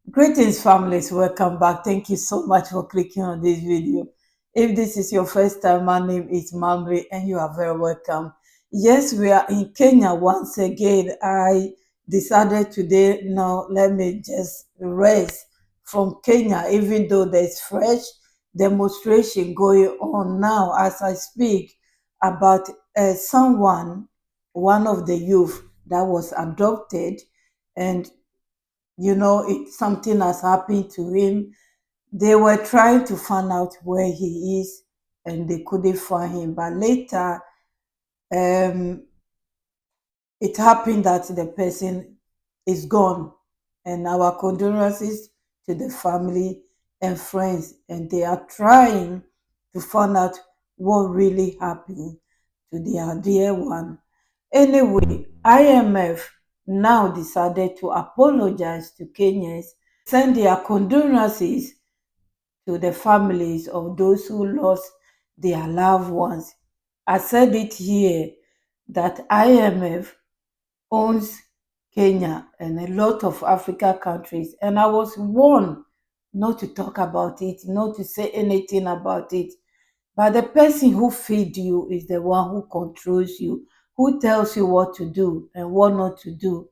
Greetings, families. Welcome back. Thank you so much for clicking on this video. If this is your first time, my name is Mamri, and you are very welcome. Yes, we are in Kenya once again. I decided today, no, let me just rest from Kenya, even though there's fresh demonstration going on now as I speak about someone, one of the youth that was adopted, and something has happened to him. They were trying to find out where he is, and they couldn't find him. But later, um, it happened that the person is gone, and our condolences to the family and friends. And they are trying to find out what really happened to their dear one. Anyway, IMF now decided to apologize to Kenyans, send their condolences to the families of those who lost their loved ones. I said it here that IMF owns Kenya and a lot of Africa countries, and I was warned not to talk about it, not to say anything about it. But the person who feeds you is the one who controls you, who tells you what to do and what not to do.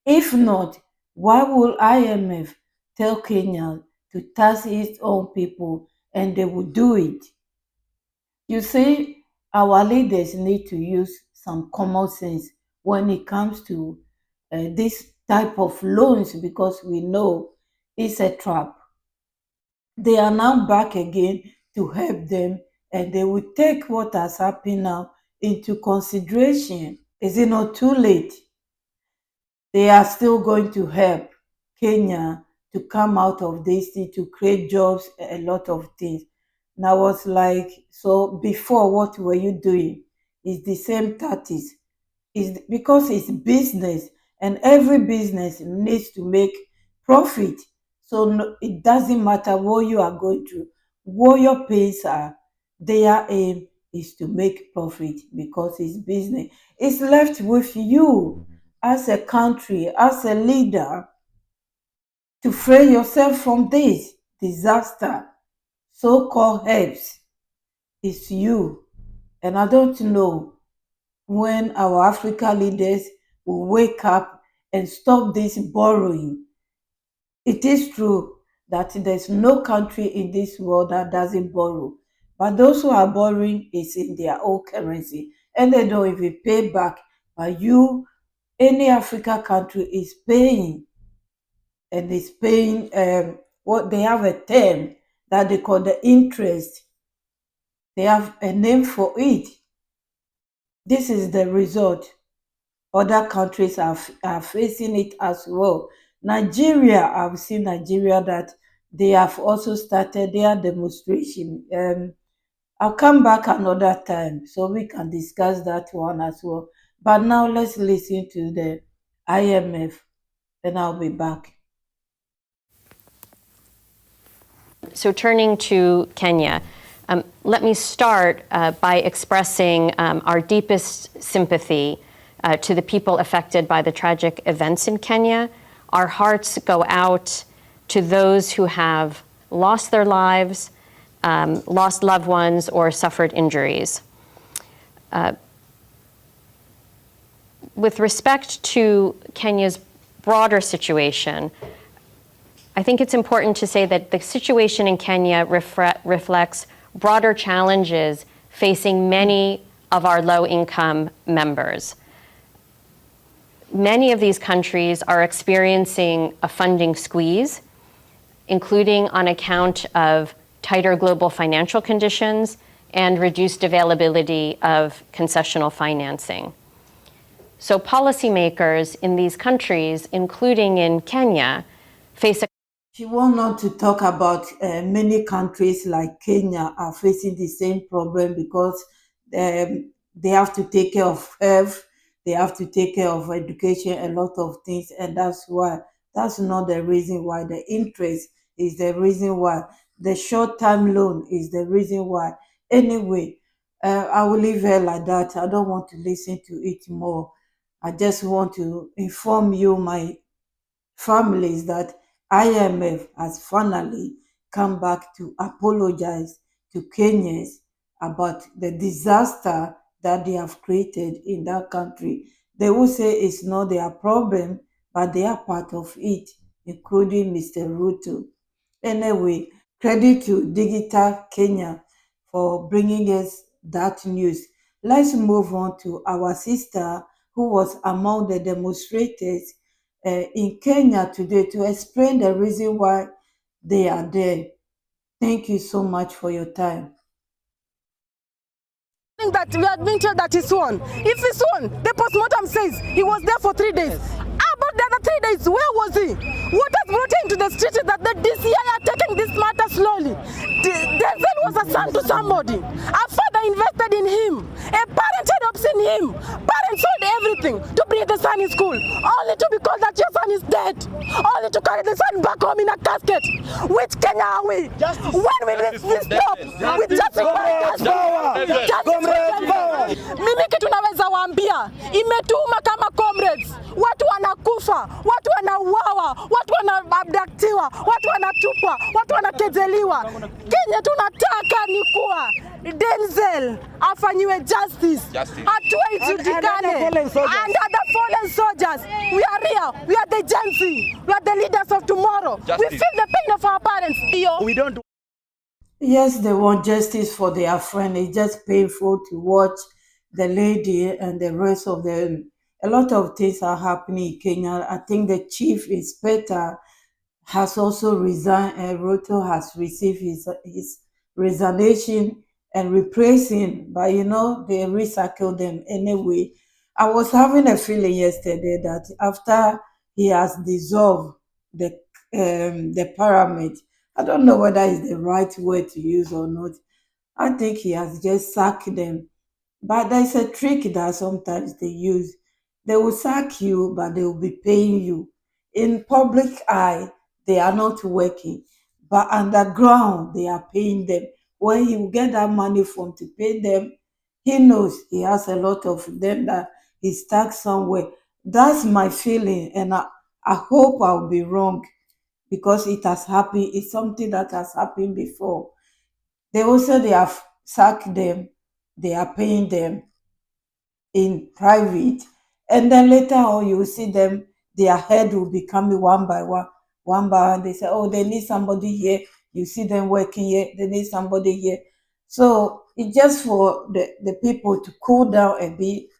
If not, why will IMF tell Kenya to tax its own people and they will do it? You see, our leaders need to use some common sense when it comes to this type of loans, because we know it's a trap. They are now back again to help them, and they will take what has happened now into consideration. Is it not too late? They are still going to help Kenya to come out of this thing, to create jobs, a lot of things. And I was like, so before, what were you doing? It's the same tactics. It's because it's business, and every business needs to make profit. So no, it doesn't matter what you are going through, what your pains are. Their aim is to make profit because it's business. It's left with you as a country, as a leader, to free yourself from this disaster. So-called helps. It's you. And I don't know when our Africa leaders will wake up and stop this borrowing. It is true that there's no country in this world that doesn't borrow, but those who are borrowing is in their own currency and they don't even pay back. But you, any Africa country is paying, and is paying what they have a term that they call the interest. They have a name for it. This is the result. Other countries are facing it as well. Nigeria, I've seen Nigeria that they have also started their demonstration. I'll come back another time so we can discuss that one as well. But now let's listen to the IMF, then I'll be back. So turning to Kenya, let me start by expressing our deepest sympathy to the people affected by the tragic events in Kenya. Our hearts go out to those who have lost their lives, lost loved ones, or suffered injuries. With respect to Kenya's broader situation, I think it's important to say that the situation in Kenya reflects broader challenges facing many of our low-income members. Many of these countries are experiencing a funding squeeze, including on account of tighter global financial conditions and reduced availability of concessional financing. So policymakers in these countries, including in Kenya, face a She went on to talk about many countries like Kenya are facing the same problem because they have to take care of health, they have to take care of education, a lot of things, and that's not the reason why. The interest is the reason why. The short-term loan is the reason why. Anyway, I will leave her like that. I don't want to listen to it more. I just want to inform you, my families, that IMF has finally come back to apologize to Kenyans about the disaster that they have created in that country. They will say it's not their problem, but they are part of it, including Mr. Ruto. Anyway, credit to Digital Kenya for bringing us that news. Let's move on to our sister who was among the demonstrators in Kenya today to explain the reason why they are there. Thank you so much for your time. That we had been told that he sworn. If he sworn, the postmortem says he was there for 3 days. How about the other 3 days? Where was he? What has brought him to the street is that the DCI are taking this matter slowly. Denzel was a son to somebody. A father invested in him. A parent had hopes in him. Parents sold everything to bring the son in school, only to be called that your son is dead, only to carry the son back home in a casket. Which Kenya are we? Justice. When will we stop with justice? Mimi kitu naweza waambia, imetuma kama comrades, watu wanakufa, watu wanauawa, watu wanaabductiwa, watu wanatupwa, watu wanakejeliwa. Kenya tunataka ni kuwa Denzel afanyiwe justice. Hatua ijulikane. And other fallen soldiers. We are here. We are the Gen Z. We are the leaders of tomorrow. Justice. We feel the pain of our parents. We don't. Yes, they want justice for their friend. It's just painful to watch the lady and the rest of them. A lot of things are happening in Kenya. I think the chief inspector has also resigned, and RUTO has received his resignation and replacing, but they recycle them anyway. I was having a feeling yesterday that after he has dissolved the parliament, I don't know whether it's the right word to use or not. I think he has just sacked them. But there's a trick that sometimes they use. They will sack you, but they will be paying you. In public eye, they are not working, but underground, they are paying them. Where he will get that money from to pay them, he knows he has a lot of them that he's stuck somewhere. That's my feeling, and I hope I'll be wrong because it has happened. It's something that has happened before. They also they have sacked them, they are paying them in private, and then later on you will see them, their head will be coming one by one, one by one. They say, oh, they need somebody here. You see them working here, they need somebody here. So it's just for the people to cool down a bit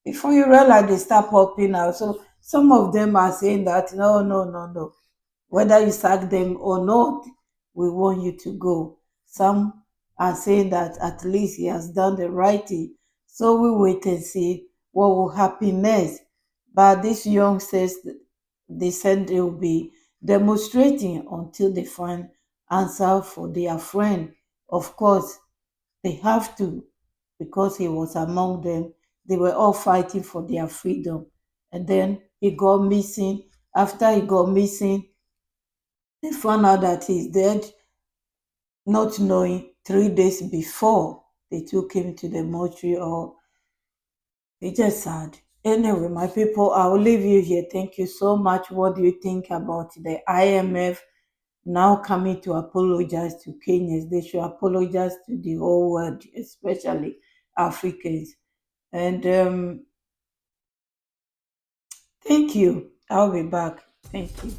before you realize they start popping out. So some of them are saying that no, no, no, no, whether you sack them or not, we want you to go. Some are saying that at least he has done the right thing. So we wait and see what will happen next. But these youngsters, they said they will be demonstrating until they find answer for their friend. Of course, they have to, because he was among them. They were all fighting for their freedom. And then he got missing. After he got missing, they found out that he's dead, not knowing 3 days before they took him to the mortuary. Or it's just sad. Anyway, my people, I will leave you here. Thank you so much. What do you think about the IMF now coming to apologize to Kenyans? They should apologize to the whole world, especially Africans. And thank you. I'll be back. Thank you.